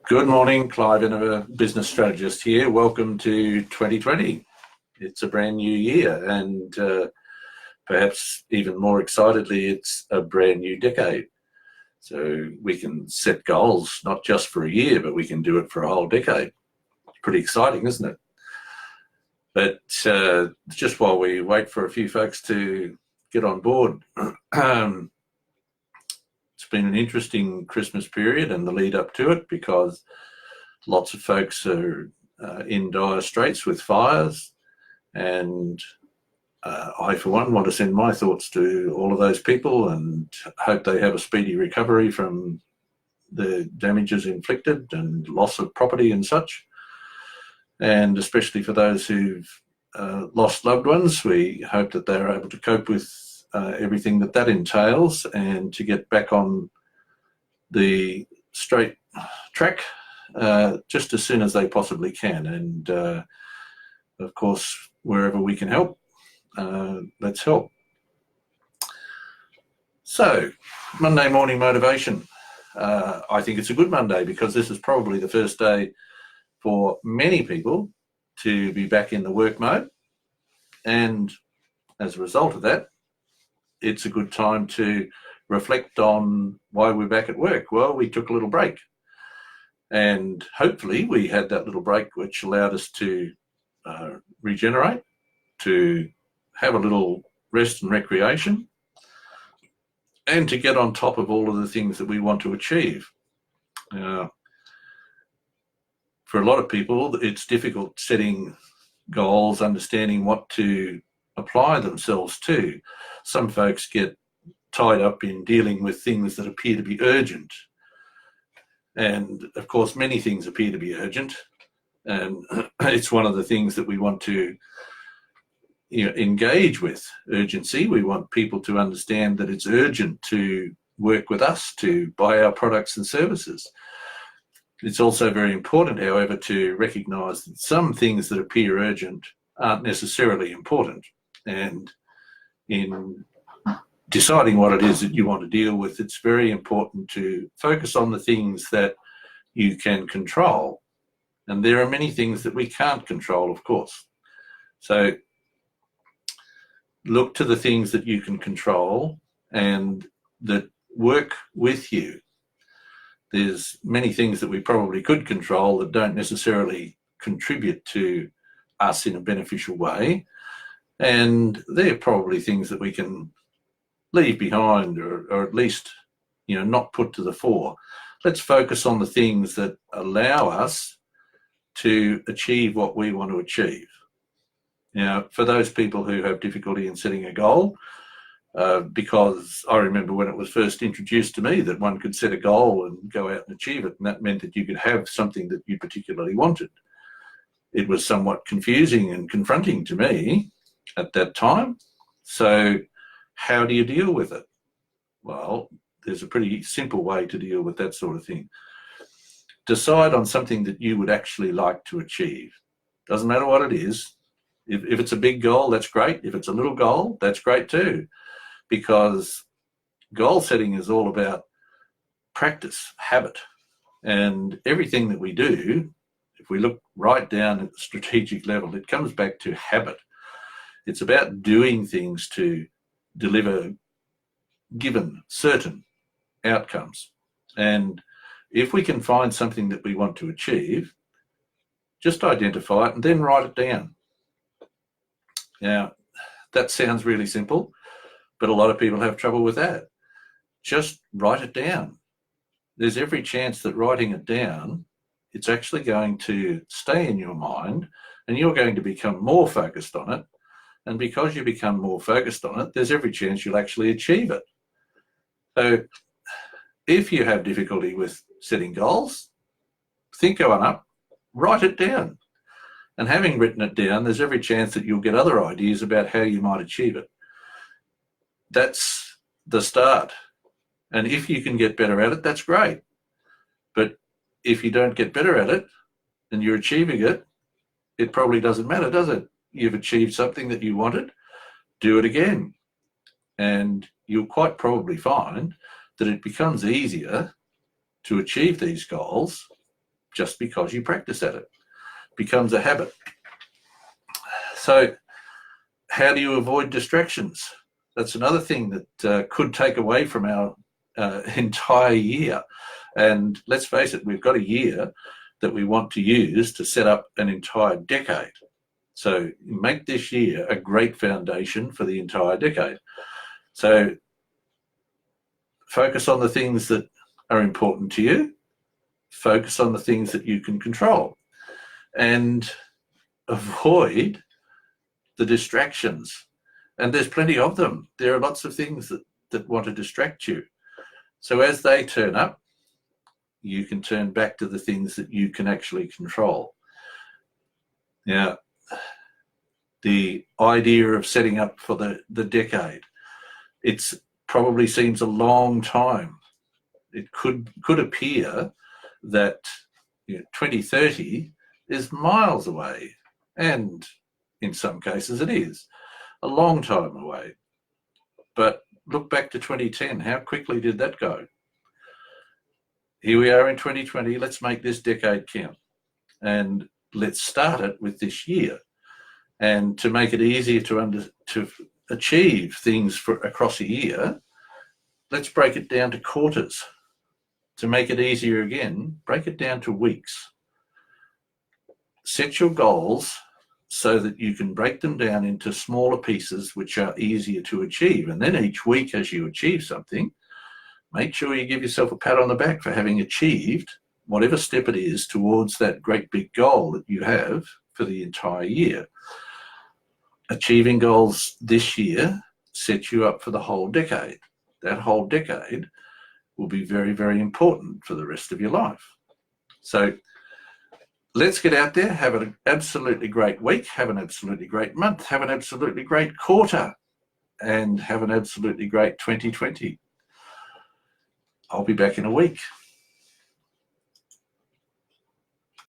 Good morning, Clive Innover, business strategist here. Welcome to 2020. It's a brand new year, and perhaps even more excitedly, it's a brand new decade. So we can set goals, not just for a year, but we can do it for a whole decade. It's pretty exciting, isn't it? But just while we wait for a few folks to get on board, it's been an interesting Christmas period and the lead up to it, because lots of folks are in dire straits with fires, and I, for one, want to send my thoughts to all of those people and hope they have a speedy recovery from the damages inflicted and loss of property and such. And especially for those who've lost loved ones, we hope that they're able to cope with everything that entails and to get back on the straight track just as soon as they possibly can. And of course, wherever we can help, let's help. So, Monday morning motivation. I think it's a good Monday because this is probably the first day for many people to be back in the work mode. And as a result of that, it's a good time to reflect on why we're back at work. Well, we took a little break, and hopefully we had that little break which allowed us to regenerate, to have a little rest and recreation, and to get on top of all of the things that we want to achieve. For a lot of people, it's difficult setting goals, understanding what to apply themselves to. Some folks get tied up in dealing with things that appear to be urgent. And of course, many things appear to be urgent. And it's one of the things that we want to engage with urgency. We want people to understand that it's urgent to work with us, to buy our products and services. It's also very important, however, to recognise that some things that appear urgent aren't necessarily important. And in deciding what it is that you want to deal with, it's very important to focus on the things that you can control. And there are many things that we can't control, of course. So look to the things that you can control and that work with you. There's many things that we probably could control that don't necessarily contribute to us in a beneficial way. And they're probably things that we can leave behind, or at least, not put to the fore. Let's focus on the things that allow us to achieve what we want to achieve. Now, for those people who have difficulty in setting a goal, because I remember when it was first introduced to me that one could set a goal and go out and achieve it, and that meant that you could have something that you particularly wanted. It was somewhat confusing and confronting to me at that time. So how do you deal with it? Well, there's a pretty simple way to deal with that sort of thing. Decide on something that you would actually like to achieve. Doesn't matter what it is. If it's a big goal, that's great. If it's a little goal, that's great too. Because goal setting is all about practice, habit. And everything that we do, if we look right down at the strategic level, it comes back to habit. It's about doing things to deliver given certain outcomes. And if we can find something that we want to achieve, just identify it and then write it down. Now, that sounds really simple, but a lot of people have trouble with that. Just write it down. There's every chance that writing it down, it's actually going to stay in your mind and you're going to become more focused on it. And because you become more focused on it, there's every chance you'll actually achieve it. So if you have difficulty with setting goals, think one up, write it down. And having written it down, there's every chance that you'll get other ideas about how you might achieve it. That's the start. And if you can get better at it, that's great. But if you don't get better at it and you're achieving it, it probably doesn't matter, does it? You've achieved something that you wanted, do it again. And you'll quite probably find that it becomes easier to achieve these goals just because you practice at it. It becomes a habit. So how do you avoid distractions? That's another thing that could take away from our entire year. And let's face it, we've got a year that we want to use to set up an entire decade. So make this year a great foundation for the entire decade. So focus on the things that are important to you. Focus on the things that you can control. And avoid the distractions. And there's plenty of them. There are lots of things that want to distract you. So as they turn up, you can turn back to the things that you can actually control. Now, the idea of setting up for the decade, it's probably seems a long time. It could appear that 2030 is miles away, and in some cases it is a long time away. But look back to 2010, how quickly did that go? Here we are in 2020, let's make this decade count. And let's start it with this year. And to make it easier to achieve things across a year, let's break it down to quarters. To make it easier again, break it down to weeks. Set your goals so that you can break them down into smaller pieces which are easier to achieve. And then each week as you achieve something, make sure you give yourself a pat on the back for having achieved whatever step it is towards that great big goal that you have for the entire year. Achieving goals this year sets you up for the whole decade. That whole decade will be very, very important for the rest of your life. So let's get out there, have an absolutely great week, have an absolutely great month, have an absolutely great quarter, and have an absolutely great 2020. I'll be back in a week.